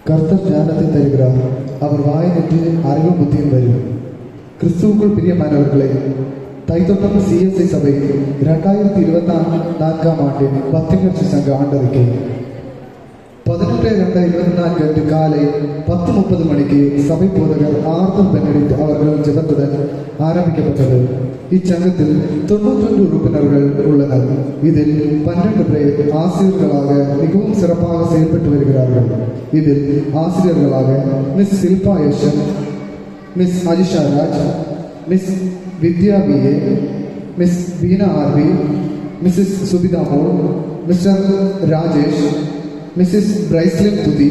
கர்த்தர் ஞானத்தை தருகிறார், அவர் வாய் நின்று அறிவும் புத்தியும் வரும். கிறிஸ்துவுக்குள் பிரியமானவர்களை, தைத்தொட்டம் CSI சபை 2024 ஆண்டின் பத்திமர்ச்சி சங்க ஆண்டறிக்கை 18/2/24 அன்று காலை 10:30 மணிக்கு சபை போதகர் ஆர்தர் பெனடிக்ட் அவர்கள் ஜெபத்துடன் ஆரம்பிக்கப்பட்டது. இச்சங்கத்தில் 92 உறுப்பினர்கள் உள்ளனர். இதில் 12 பேர் ஆசிரியர்களாக மிகவும் சிறப்பாக செயல்பட்டு வருகிறார்கள். இதில் ஆசிரியர்களாக Miss Shilpa Yashan, Miss Ajisha Raj, Miss Vidya BA, Miss Veena RV, Mrs Subitha Mol, Mr Rajesh, Mrs Praislin Thuthi,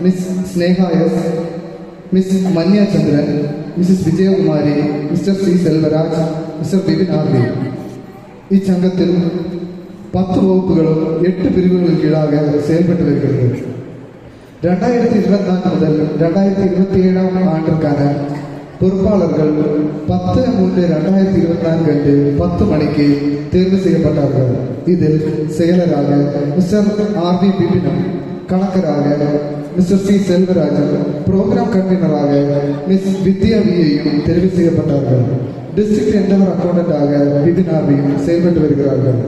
Miss Sneha S, Miss Manya Chandran, Mrs Vijayakumari, Mr C Selvaraj, Mr Vipin RV. இச்சங்கத்தில் 10 வகுப்புகளும் 8 பிரிவுகளின் கீழாக செயல்பட்டு வருகிறது. 2024 முதல் 2027 ஆண்டிற்கான பொறுப்பாளர்கள் 10/3/2024 அன்று 10 மணிக்கு தேர்வு செய்யப்பட்டார்கள். இதில் செயலராக மிஸ்டர் RV பிபினம், கணக்கராக மிஸ்டர் C செல்வராஜன், புரோகிராம் கன்வீனராக மிஸ் வித்யா VAயும் தெரிவு செய்யப்பட்டார்கள். டிஸ்ட்ரிக்ட் என்டவர் அக்கௌண்டன்டாக விபின் RVயும் செயல்பட்டு வருகிறார்கள்.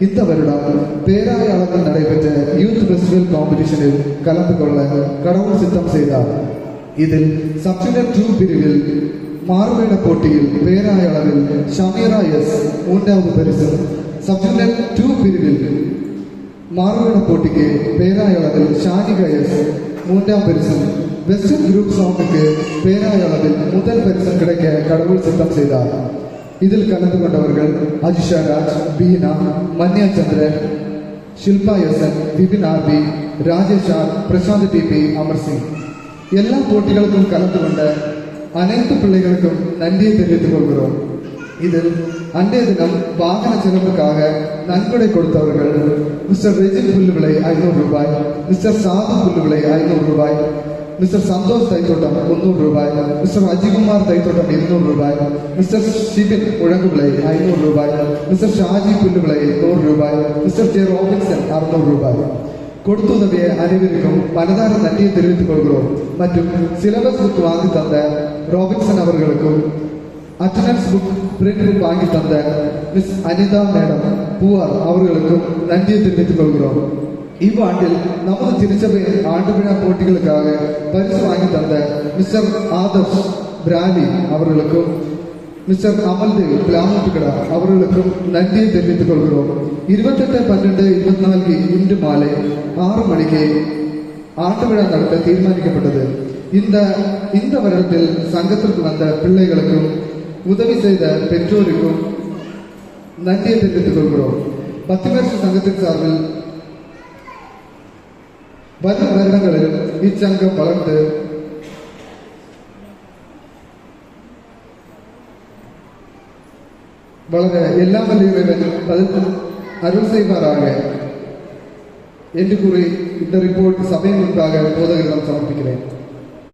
இந்த வருடம் பேராயாளர்கள் நடைபெற்ற யூத் ஃபெஸ்டிவல் காம்படிஷனில் கலந்து கொள்ள கடவுள் சித்தம் செய்தார். இதில் சப்ஜூனியர் 2 பிரிவில் மாறுவேட போட்டியில் பேராயளவில் ஷமீரா எஸ் 3வது பரிசும், சப்ஜூனியர் 2 பிரிவில் மாறுவேட போட்டிக்கு பேராயளவில் ஷானிகா எஸ் 3ஆம் பரிசும், வெஸ்டர்ன் குரூப் சாங்குக்கு பேராயளவில் முதல் பரிசும் கிடைக்க கடவுள் சித்தம் செய்தார். இதில் கலந்து கொண்டவர்கள் அஜிஷா ராஜ், பீனா, மன்யா சந்திரன், Shilpa யசன், Vipin RV, Rajesh R, Prashanth TP, Amar Singh. எல்லா போட்டிகளுக்கும் கலந்து கொண்ட அனைத்து பிள்ளைகளுக்கும் நன்றியை தெரிவித்துக் கொள்கிறோம். இதில் அன்றைய தினம் வாகன செலவுக்காக நன்கொடை கொடுத்தவர்கள் மிஸ்டர் ரெஜின் புல்லுவிலை 500 ரூபாய், மிஸ்டர் சாது புல்லுவிலை 500 ரூபாய், மிஸ்டர் சந்தோஷ் தைத்தோட்டம் 300 ரூபாய், மிஸ்டர் அஜிகுமார் தைத்தோட்டம் 200 ரூபாய், மிஸ்டர் ஷிபின் உழங்குவிலை 500 ரூபாய், மிஸ்டர் ஷாஜி புல்லுவிலை 100 ரூபாய், மிஸ்டர் ஜே ராபின்சன் 600 ரூபாய். கொடுத்துதவிய அனைவருக்கும் மனதார நன்றியை தெரிவித்துக் கொள்கிறோம். மற்றும் சிலபஸ் புக் வாங்கி தந்த ராபின்சன் அவர்களுக்கும், அட்டனன்ஸ் புக் பிரிண்ட் புக் வாங்கி தந்த மிஸ் அனிதா மேடம் பூவார் அவர்களுக்கும் நன்றியை தெரிவித்துக் கொள்கிறோம். இவ்வாண்டில் நமது திருச்சபை ஆண்டு விழா போட்டிகளுக்காக பரிசு வாங்கி தந்த மிஸ்டர் ஆதர்ஷ் பிராலி அவர்களுக்கும், மிஸ்டர் அமல்தேவ் பிளாமுட்டுக்கடா அவர்களுக்கும் நன்றியை தெரிவித்துக் கொள்கிறோம். 28/12/24 இன்று மாலை 6 மணிக்கு ஆண்டு விழா நடத்த தீர்மானிக்கப்பட்டது. இந்த வருடத்தில் சங்கத்திற்கு வந்த பிள்ளைகளுக்கும் உதவி செய்த பெற்றோருக்கும் நன்றியை தெரிவித்துக் கொள்கிறோம். பத்திமர்ச்சி சங்கத்தின் சார்பில் வரும் வருடங்களில் இச்சங்கம் வளர்ந்து வளர எல்லாம் வல்ல அருள் செய்வாராக என்று கூறி இந்த ரிப்போர்ட் சபை முன்பாக போதகரிடம் சமர்ப்பிக்கிறேன்.